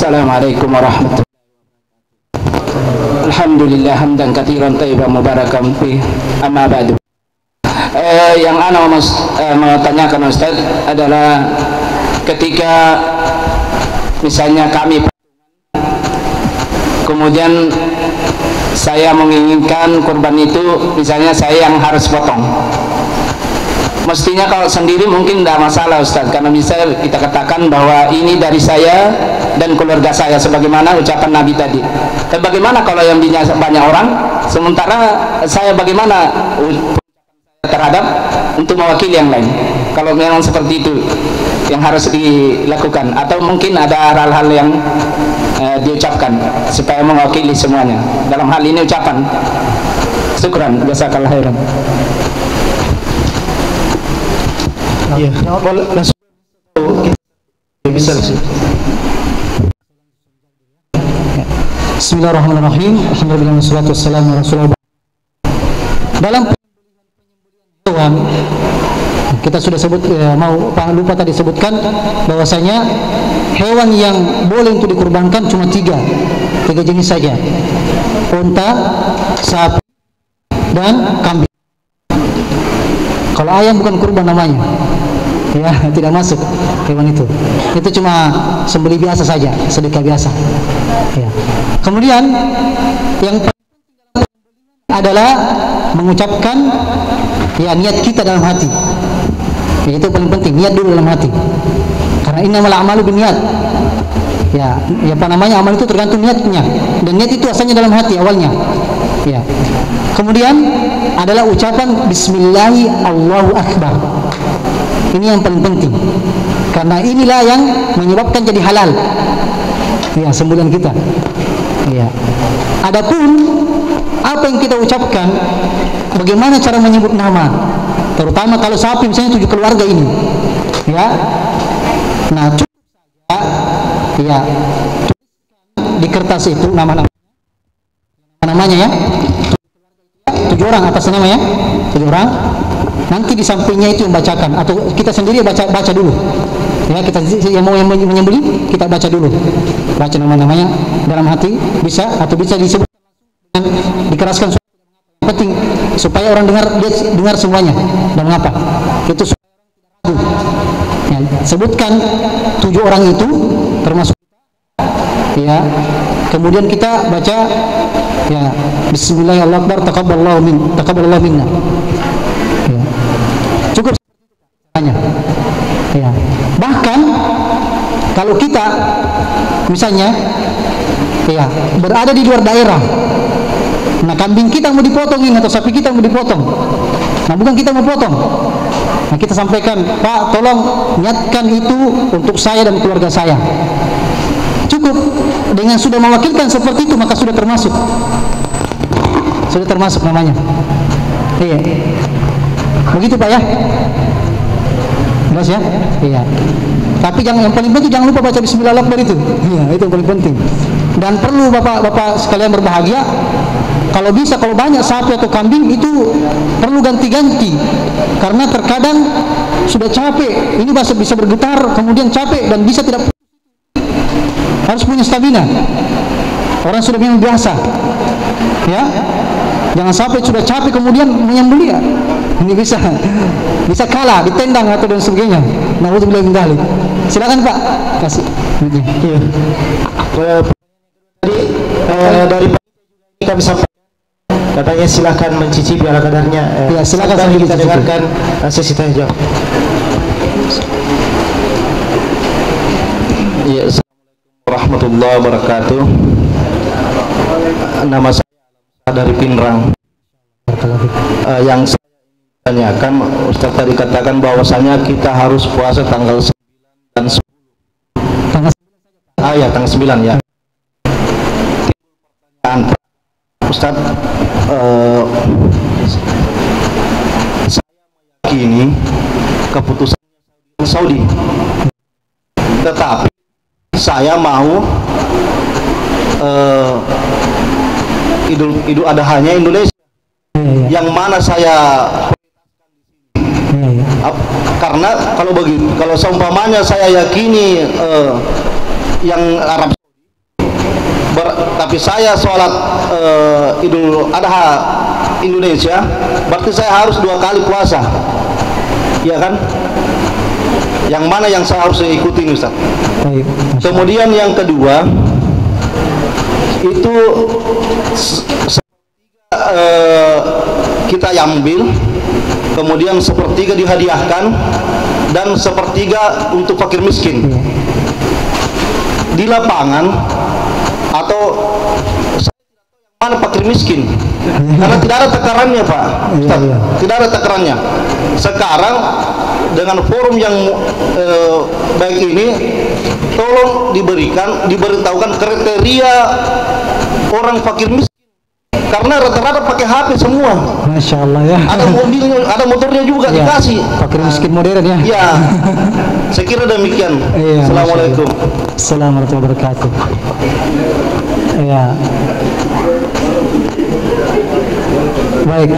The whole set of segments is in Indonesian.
Assalamualaikum warahmatullahi wabarakatuh. Alhamdulillah hamdan katsiran thayyiban mubarakan fi, amma ba'du. Yang ana mau tanyakan Ustaz adalah ketika misalnya kami kemudian saya menginginkan kurban itu, misalnya saya yang harus potong. Mestinya kalau sendiri mungkin tidak masalah Ustaz, karena bisa kita katakan bahwa ini dari saya dan keluarga saya sebagaimana ucapan Nabi tadi. Dan bagaimana kalau yang banyak orang, sementara saya bagaimana terhadap untuk mewakili yang lain? Kalau memang seperti itu yang harus dilakukan, atau mungkin ada hal-hal yang diucapkan supaya mewakili semuanya. Dalam hal ini ucapan syukran, jazakallahu khairan. Ya, bisa sih. Bismillahirrahmanirrahim. Alhamdulillah wassalatu wassalamu ala Rasulillah. Dalam hewan kita sudah sebut lupa tadi sebutkan bahwasanya hewan yang boleh untuk dikurbankan cuma tiga jenis saja: unta, sapi, dan kambing. Kalau ayam bukan kurban namanya, ya, tidak masuk hewan itu. Itu cuma sembelih biasa saja, sedekah biasa. Ya. Kemudian yang adalah mengucapkan ya niat kita dalam hati. Ya, itu paling penting, niat dulu dalam hati. Karena innamal a'malu binniyat. Ya, apa namanya, amal itu tergantung niatnya. Dan niat itu asalnya dalam hati awalnya. Ya. Kemudian adalah ucapan Bismillahi Allahu Akbar. Ini yang paling penting, karena inilah yang menyebabkan jadi halal ya sembelihan kita. Ya. Adapun apa yang kita ucapkan, bagaimana cara menyebut nama, terutama kalau sapi misalnya 7 keluarga ini, ya. Nah, cukup saja ya di kertas itu namanya ya. 7 orang atas nama ya, 7 orang. Nanti di sampingnya itu yang bacakan, atau kita sendiri baca dulu. Ya, kita yang mau menyembelih kita baca dulu, baca nama-namanya dalam hati bisa, atau bisa disebut dengan dikeraskan suara. Yang penting supaya orang dengar semuanya. Dan mengapa? Itu supaya orang tidak ragu. Ya, sebutkan 7 orang itu termasuk ya. Kemudian kita baca ya Bismillahirrahmanirrahim, taqabbalallahu minna. Ya. Cukup caranya. Ya. Bahkan kalau kita misalnya ya berada di luar daerah, nah kambing kita mau dipotongin atau sapi kita mau dipotong, nah bukan kita mau potong, nah kita sampaikan, Pak tolong niatkan itu untuk saya dan keluarga saya. Cukup dengan sudah mewakilkan seperti itu, maka sudah termasuk namanya. Iya, begitu Pak ya. Jelas ya? Iya. Tapi yang paling penting jangan lupa baca Bismillahirrahmanirrahim itu. Iya, itu yang paling penting. Dan perlu bapak-bapak sekalian berbahagia, kalau bisa, kalau banyak sapi atau kambing itu perlu ganti-ganti, karena terkadang sudah capek, ini bisa bergetar, kemudian capek dan bisa tidak, harus punya stamina. Orang sudah memang biasa, ya. Jangan sampai sudah capek kemudian menyembelih. Ini bisa kalah, ditendang atau dan sebagainya. Nauzubillah min dzalik. Silakan Pak, kasih. Iya. Dari kami sampaikan, katanya silakan mencicipi ala kadarnya. Ya, silakan sambil kita dengarkan sesi tanya jawab. Ya, Assalamualaikum warahmatullahi wabarakatuh. Nama saya dari Pinrang. Yang saya tanyakan, Ustaz tadi katakan bahwasanya kita harus puasa tanggal 9 dan 10. Ya, tanggal 9 ya. Pertanyaan Ustaz, saya meyakini keputusan Saudi, tetapi saya mau Idul Adhanya Indonesia, yang mana saya karena kalau seumpamanya saya yakini yang Arab Saudi, tapi saya sholat Idul Adha Indonesia, berarti saya harus 2 kali puasa, ya kan? Yang mana yang saya harus ikuti, Ustaz? Kemudian yang kedua itu kita ambil, kemudian sepertiga dihadiahkan dan sepertiga untuk fakir miskin di lapangan, atau mana fakir miskin, karena tidak ada takarannya, Pak Ustaz. Tidak ada takarannya. Sekarang dengan forum yang baik ini, tolong diberitahukan kriteria orang fakir miskin, karena rata-rata pakai HP semua. Masya Allah ya. Ada mobilnya, ada motornya juga ya, dikasih. fakir miskin modern ya. Ya, saya kira demikian. Ya, Assalamualaikum. Assalamualaikum warahmatullahi wabarakatuh. Ya. Baik.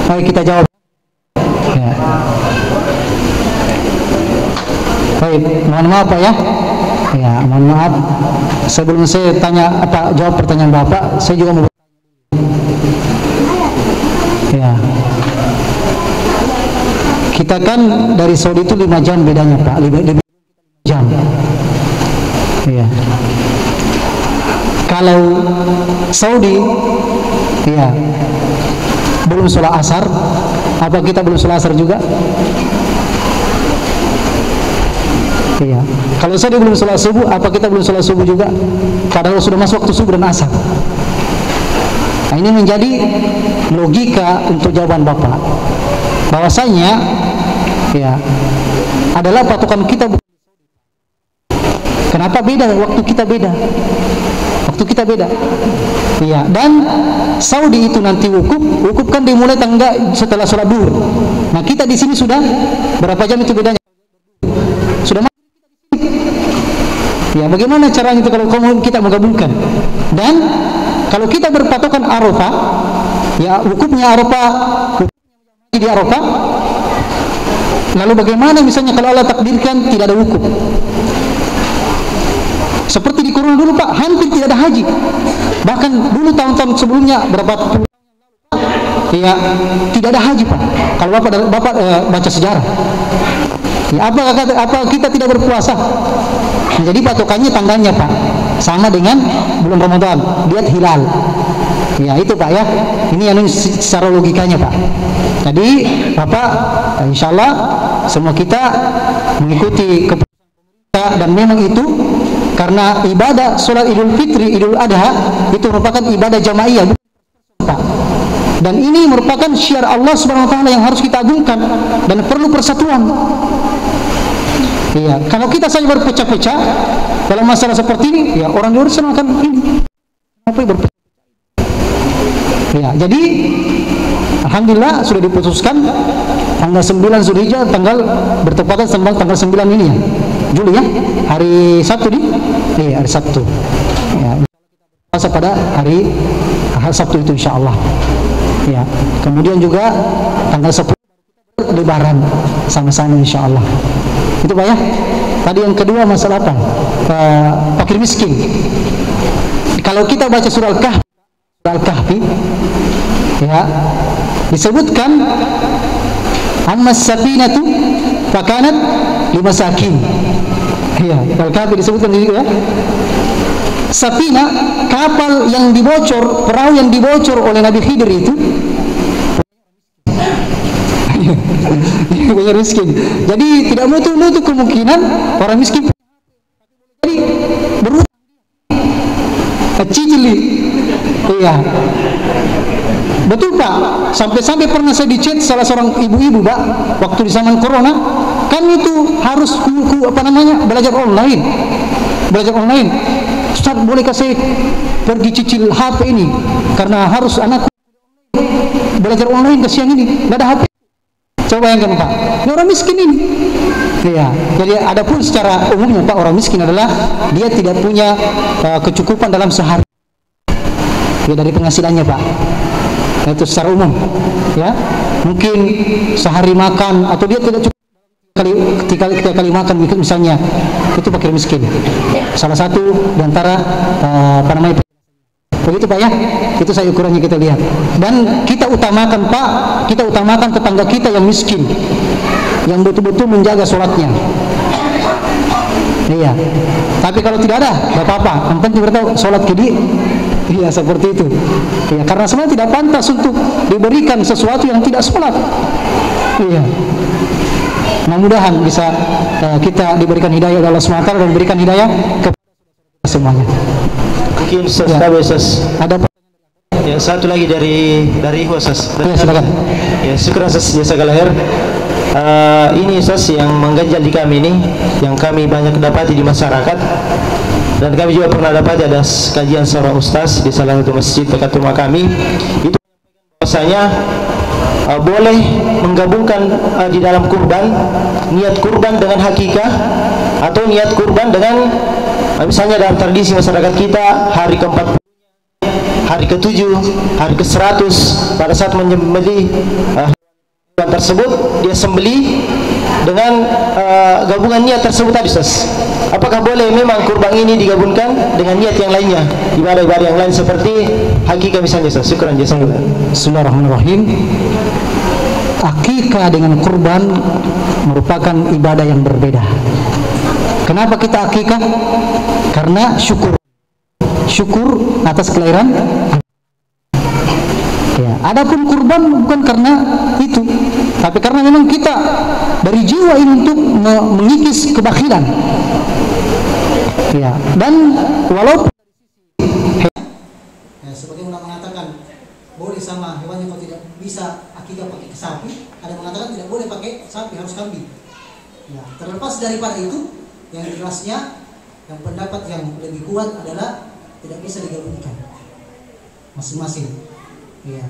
Baik, kita jawab. Ya. Baik, mohon maaf Pak ya. Ya, mohon maaf. Sebelum saya jawab pertanyaan Bapak, saya juga mau bertanya. Ya. Kita kan dari Saudi itu 5 jam bedanya Pak, 5 jam. Ya. Kalau Saudi, ya, belum sholat asar, apa kita belum sholat asar juga? Iya. Kalau Saudi belum sholat subuh, apa kita belum sholat subuh juga? Padahal sudah masuk waktu subuh dan asar. Nah, ini menjadi logika untuk jawaban Bapak. Bahwasanya, ya, adalah patokan kita. Kenapa beda? Waktu kita beda. Waktu kita beda. Iya. Dan Saudi itu nanti wukuf kan dimulai setelah sholat duhur. Nah, kita di sini sudah berapa jam itu bedanya? Sudah. Ya, bagaimana caranya itu kalau kita menggabungkan? Dan kalau kita berpatokan Arafah, ya wukufnya Arafah, di Arafah. Lalu bagaimana misalnya kalau Allah takdirkan tidak ada wukuf? Seperti di Corona dulu Pak, hampir tidak ada haji. Bahkan dulu tahun-tahun sebelumnya berapa puluh tahun yang lalu, ya tidak ada haji Pak. Kalau Bapak baca sejarah, ya, apa kita tidak berpuasa? Jadi patokannya tanggalnya Pak, sama dengan bulan Ramadan, lihat hilal. Ya itu Pak ya, ini yang secara logikanya Pak. Jadi Bapak, insya Allah semua kita mengikuti keputusan pemerintah, dan memang itu karena ibadah sholat Idul Fitri, Idul Adha itu merupakan ibadah jamaiyah, Pak. Dan ini merupakan syiar Allah Subhanahu wa taala yang harus kita agungkan dan perlu persatuan. Iya, kalau kita saja berpecah-pecah dalam masalah seperti ini, ya orang luar sana akan ini. Apa yang berpecah? Ya, jadi alhamdulillah sudah diputuskan tanggal 9 Zulhijjah, tanggal bertepatan sama tanggal 9 ini ya. Juli ya, hari Sabtu nih. Hari Sabtu. Ya, kita berpuasa pada hari Sabtu itu insyaallah. Ya, kemudian juga tanggal 10 Lebaran sama-sama insyaallah. Itu Pak ya. Tadi yang kedua masalah apa? Fakir miskin. Kalau kita baca surah Al-Kahfi, ya, disebutkan ammas safinatu fakanat limasakin. Ya, Al-Kahfi disebutkan juga ya. Safina, kapal yang dibocor, perahu yang dibocor oleh Nabi Khidir itu banyak miskin. Jadi tidak menutup kemungkinan orang miskin jadi berhutang, cicili. Iya, betul Pak. Sampai pernah saya di-chat salah seorang ibu-ibu Pak, waktu di zaman corona, kan itu harus belajar online. Ustaz, bolehkah saya pergi cicil HP ini karena harus anakku belajar online ke siang ini, nggak ada HP. Coba bayangkan Pak, ini orang miskin ini. Ya, jadi ada pun secara umumnya Pak, orang miskin adalah dia tidak punya kecukupan dalam sehari, ya, dari penghasilannya Pak. Itu secara umum, ya. Mungkin sehari makan atau dia tidak cukup ketika kali makan misalnya itu fakir miskin. Salah satu di antara apa namanya, begitu Pak ya, itu saya ukurannya kita lihat. Dan kita utamakan Pak, kita utamakan tetangga kita yang miskin, yang betul-betul menjaga sholatnya. Iya. Tapi kalau tidak ada, tidak apa-apa. Yang penting kita tahu sholat kidi. Iya, seperti itu. Iya, karena sebenarnya tidak pantas untuk diberikan sesuatu yang tidak sholat. Iya. Mudah-mudahan bisa kita diberikan hidayah oleh Allah SWT dan berikan hidayah kepada semuanya. Mungkin ada ya, satu lagi dari Ustaz. Ya, silakan. Ya, syukur Ustaz jasa lahir. Ini Ustaz yang mengganjal di kami ini, yang kami banyak dapati di masyarakat, dan kami juga pernah dapati ada kajian seorang Ustaz di salah satu masjid dekat rumah kami. Itu bahwasanya boleh menggabungkan di dalam kurban, niat kurban dengan hakikah, atau niat kurban dengan misalnya dalam tradisi masyarakat kita hari ke-40, hari ke-7, hari ke-100, pada saat menyembelih hewan tersebut dia sembelih dengan gabungan niat tersebut tadi Ustaz. Apakah boleh memang kurban ini digabungkan dengan niat yang lainnya, ibadah-ibadah yang lain seperti hakikah misalnya Ustaz? Syukran jazakallah. Bismillahirrahmanirrahim. Akikah dengan kurban merupakan ibadah yang berbeda. Kenapa kita akikah? Karena syukur atas kelahiran. Ya, adapun kurban bukan karena itu, tapi karena memang kita dari jiwa ini untuk mengikis kebakhilan. Ya, dan walaupun ya, sebagaimana mengatakan boleh sama hewannya kalau tidak bisa akikah pakai sapi, ada mengatakan tidak boleh pakai sapi, harus kambing. Ya, terlepas daripada itu, yang jelasnya yang pendapat yang lebih kuat adalah tidak bisa digabungkan masing-masing. Ya.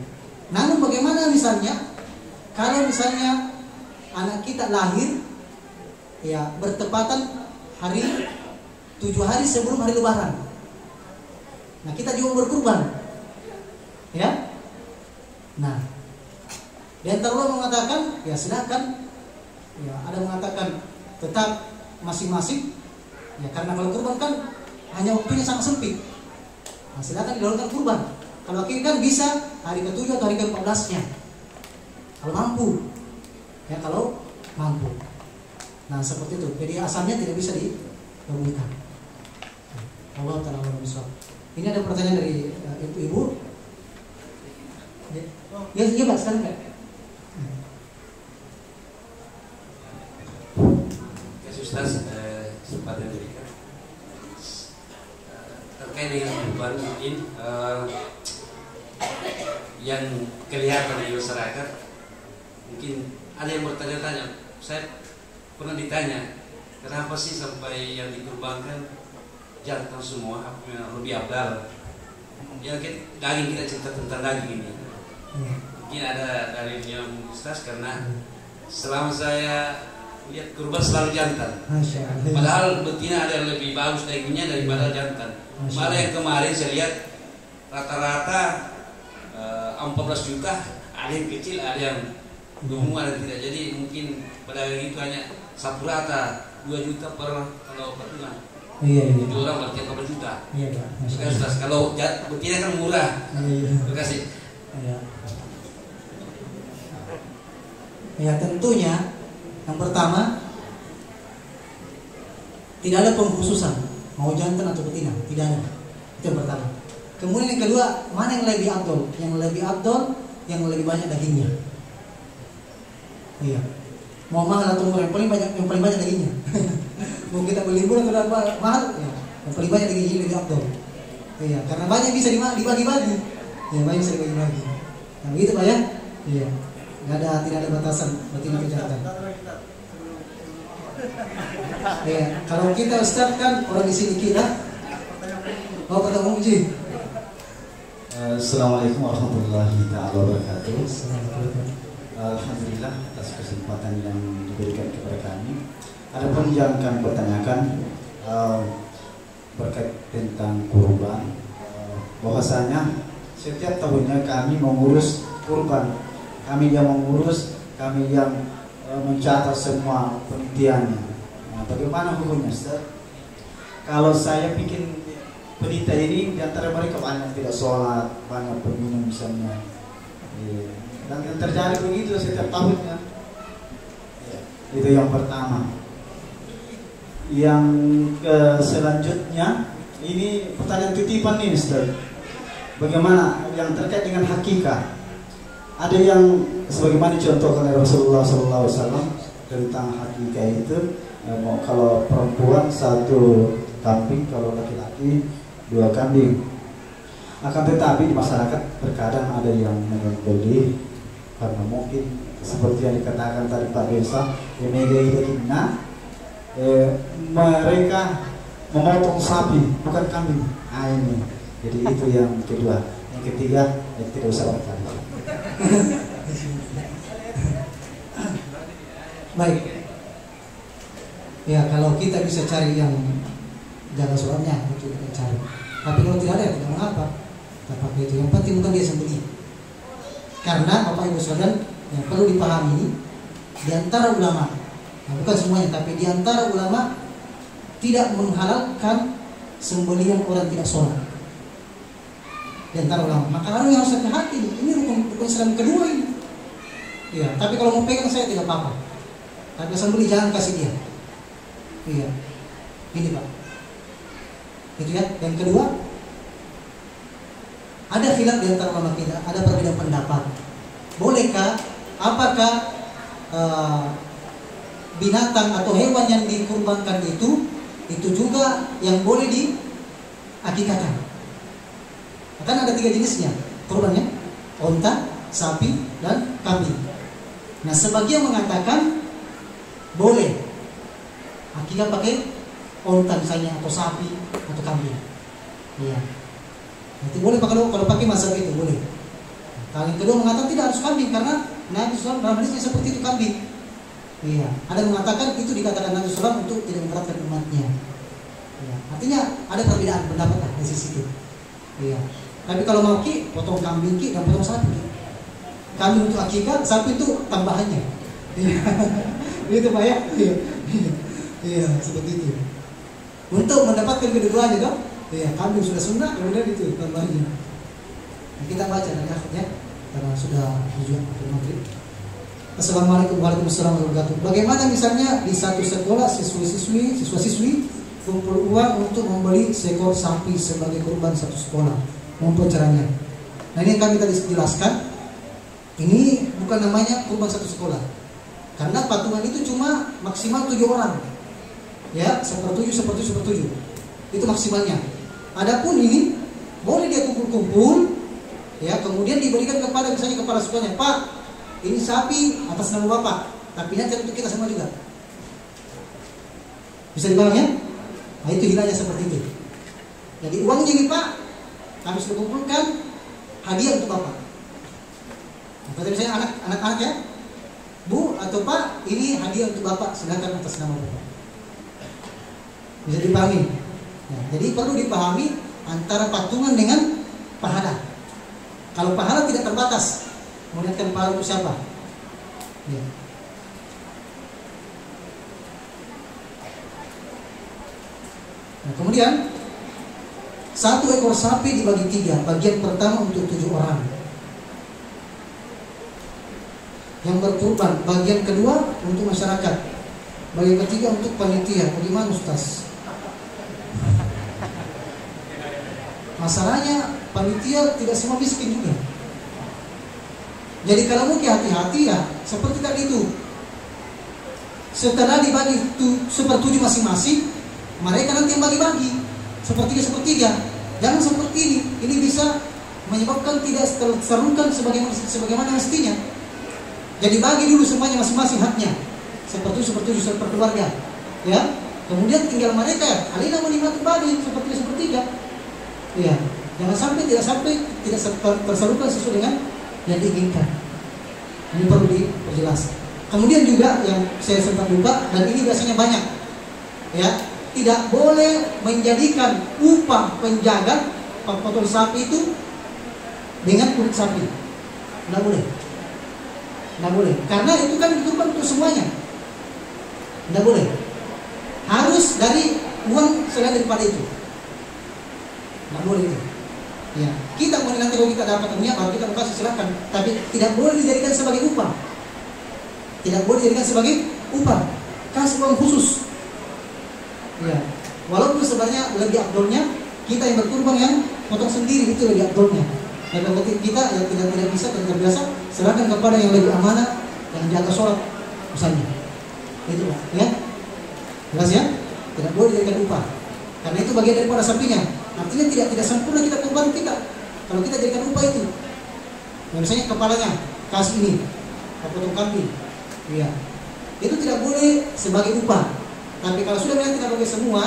Namun bagaimana misalnya kalau misalnya anak kita lahir ya bertepatan 7 hari sebelum hari Lebaran, nah kita juga berkurban, ya. Nah, di antara ulama mengatakan ya silakan, ya ada mengatakan tetap masing-masing, ya karena kalau kurban kan hanya waktunya sangat sempit. Nah, silakan dilakukan kurban. Kalau akikah kan bisa hari ke-7 atau hari ke-14-nya. Kalau mampu. Ya, kalau mampu. Nah, seperti itu. Jadi asalnya tidak bisa digabungkan. Allah Ta'ala bermisal. Ini ada pertanyaan dari ibu-ibu. Ya, iya Pak, sekarang Pak. Ya, Ustaz, sempat diberikan terkait dengan kurban mungkin yang kelihatan di masyarakat. Mungkin ada yang bertanya-tanya, saya pernah ditanya kenapa sih sampai yang dikurbankan jantan semua, apa yang lebih abdal ya, daging, kita cerita tentang daging ini. Mungkin ada dalilnya Ustaz, karena selama saya lihat kurban selalu jantan, padahal betina ada yang lebih bagus dagingnya daripada jantan. Malah yang kemarin saya lihat rata-rata 14 juta, ada yang kecil, ada yang gemuk, ada yang tidak. Jadi mungkin pedagang itu hanya sapu rata 2 juta per kalau patungan. Iya. 7 orang berarti 14 juta. Iya, Pak. Ustaz, kalau betina kan murah. Iya. Terima kasih. Iya. Ya, tentunya yang pertama tidak ada pengkhususan mau jantan atau betina, tidak ada. Itu yang pertama. Kemudian yang kedua, mana yang lebih afdol? Yang lebih afdol yang lebih banyak dagingnya. Iya. Mau mahal atau murah, yang paling banyak dagingnya. Mau kita beli murah atau mahal, ya, yang paling banyak dagingnya lebih afdol. Iya, karena banyak bisa dibagi-bagi. Ya, banyak bisa dibagi-bagi. Nah, begitu Pak ya? Iya. Tidak ada batasan betina atau jantan. Ya, kalau kita Ustaz kan orang di sini kita mau ketemu Uji. Assalamualaikum warahmatullahi wabarakatuh. Alhamdulillah atas kesempatan yang diberikan kepada kami. Adapun yang kami pertanyakan berkait tentang kurban, bahwasanya setiap tahunnya kami mengurus kurban, kami yang mengurus, kami yang mencatat semua penelitiannya. Nah, bagaimana hukumnya, Ustaz? Kalau saya bikin penelitian ini, di antara mereka banyak tidak sholat, banyak peminum misalnya. Dan yang terjadi begitu setiap tahunnya. Itu yang pertama. Yang selanjutnya, ini pertanyaan titipan nih, Ustaz. Bagaimana yang terkait dengan hakikat? Ada yang sebagaimana dicontohkan oleh Rasulullah SAW tentang hakikat itu, kalau perempuan 1 kambing, kalau laki-laki 2 kambing. Akan tetapi di masyarakat terkadang ada yang membeli karena mungkin seperti yang dikatakan tadi Pak Desa, mereka memotong sapi bukan kambing. Ini. Jadi itu yang kedua. Yang ketiga, tidak usah berkali. Baik. Ya, kalau kita bisa cari yang jaga sholatnya, itu kita cari. Tapi kalau tidak ada, tidak mengapa. Tak pakai itu. Yang penting bukan dia sembelih. Karena Bapak Ibu sekalian, yang perlu dipahami di antara ulama, nah, bukan semuanya, tapi di antara ulama tidak menghalalkan sembelihan orang tidak sholat. Di antara ulama, maka harus hati-hati. Ini rukun Islam kedua ini. Iya, tapi kalau mau pegang saya tidak apa-apa. Tapi sembelih jangan kasih dia. Iya, ini Pak. Itu ya. Yang kedua, ada khilaf di antara ulama kita, ada perbedaan pendapat. Bolehkah? Apakah binatang atau hewan yang dikurbankan itu juga yang boleh diakikatkan? Kan ada 3 jenisnya kurbannya, onta, sapi, dan kambing. Nah, sebagian mengatakan boleh akikat pakai onta misalnya, atau sapi, atau kambing. Iya. Nanti boleh kalau pakai mazhab itu boleh. Kalau yang kedua mengatakan tidak harus kambing karena Nabi SAW dalam hadisnya seperti itu kambing. Iya. Ada yang mengatakan itu dikatakan Nabi SAW untuk tidak memberatkan umatnya. Iya. Artinya ada perbedaan pendapat lah di sisi itu. Iya. Tapi kalau mau potong kambing dan potong sapi. Kambing untuk akikah, sapi itu tambahannya. Iya. Itu Pak ya. Iya, seperti itu. Untuk mendapatkan kedua-duanya dong. Iya, kambing sudah sunnah, kemudian itu tambahannya. Nah, kita baca dari akhirnya karena sudah tujuan maghrib. Assalamualaikum warahmatullahi wabarakatuh. Bagaimana misalnya di satu sekolah siswa-siswi kumpul uang untuk membeli seekor sapi sebagai kurban satu sekolah? Mohon caranya. Nah, ini yang kami tadi jelaskan. Ini bukan namanya kurban satu sekolah. Karena patungan itu cuma maksimal 7 orang. Ya, 1/7. Itu maksimalnya. Adapun ini boleh dia kumpul-kumpul, ya, kemudian diberikan kepada misalnya kepala sekolahnya, Pak, ini sapi atas nama Bapak, tapi nanti untuk kita semua juga. Bisa dipahami ya? Nah, itu hilangnya seperti itu. Jadi uangnya ini Pak, kami sudah kumpulkan hadiah untuk Bapak. Nah, misalnya anak-anak ya, Bu atau Pak, ini hadiah untuk Bapak, sedangkan atas nama Bapak. Bisa dipahami? Nah, jadi perlu dipahami antara patungan dengan pahala. Kalau pahala tidak terbatas, meniatkan pahala untuk siapa? Ya. Nah, kemudian 1 ekor sapi dibagi 3. Bagian pertama untuk 7 orang yang berkurban. Bagian kedua untuk masyarakat. Bagian ketiga untuk panitia. Bagaimana Ustaz? Masalahnya panitia tidak semua miskin juga. Jadi kalau mungkin hati-hati ya, seperti tadi itu. Setelah dibagi 1/7 masing-masing, mereka nanti yang bagi-bagi sepertiga. Jangan seperti ini. Ini bisa menyebabkan tidak tersalurkan sebagaimana mestinya. Jadi bagi dulu semuanya masing-masing haknya. 1/7 per keluarga. Ya. Kemudian tinggal mereka alina menikmati bagi sepertiga. Ya, jangan sampai tidak tersalurkan sesuai dengan yang diinginkan. Ini perlu diperjelas. Kemudian juga yang saya sempat lupa, dan ini biasanya banyak, ya, tidak boleh menjadikan upah penjaga potong sapi itu dengan kulit sapi. Tidak boleh. Tidak boleh. Karena itu kan kurban untuk semuanya. Tidak boleh. Harus dari uang selain daripada itu. Tidak boleh itu. Ya, kita mau nanti kalau kita dapat uangnya baru kita mau kasih, silakan. Tapi tidak boleh dijadikan sebagai upah. Tidak boleh dijadikan sebagai upah. Kasih uang khusus. Ya, walaupun sebenarnya lebih afdolnya kita yang berkurban yang potong sendiri, itu lebih afdolnya. Dan kalau kita yang tidak bisa dan terbiasa, serahkan kepada yang lebih amanah, yang jaga sholat misalnya. Itu ya. Jelas ya? Tidak boleh dijadikan upah. Karena itu bagian daripada sapinya. Artinya tidak sempurna kita kurban kita kalau kita jadikan upah itu. Misalnya kepalanya kasih ini, potong kambing, iya, itu tidak boleh sebagai upah. Tapi kalau sudah memang kita bagi semua,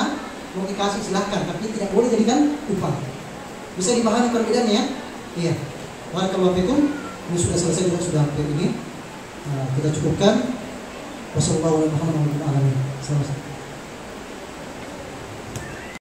mau dikasih silahkan, tapi tidak boleh jadikan upah. Bisa dipahami perbedaannya ya? Iya. Barakallahu fikum. Ini sudah selesai juga, sudah hampir ini. Kita cukupkan. Wassalamualaikum warahmatullahi wabarakatuh.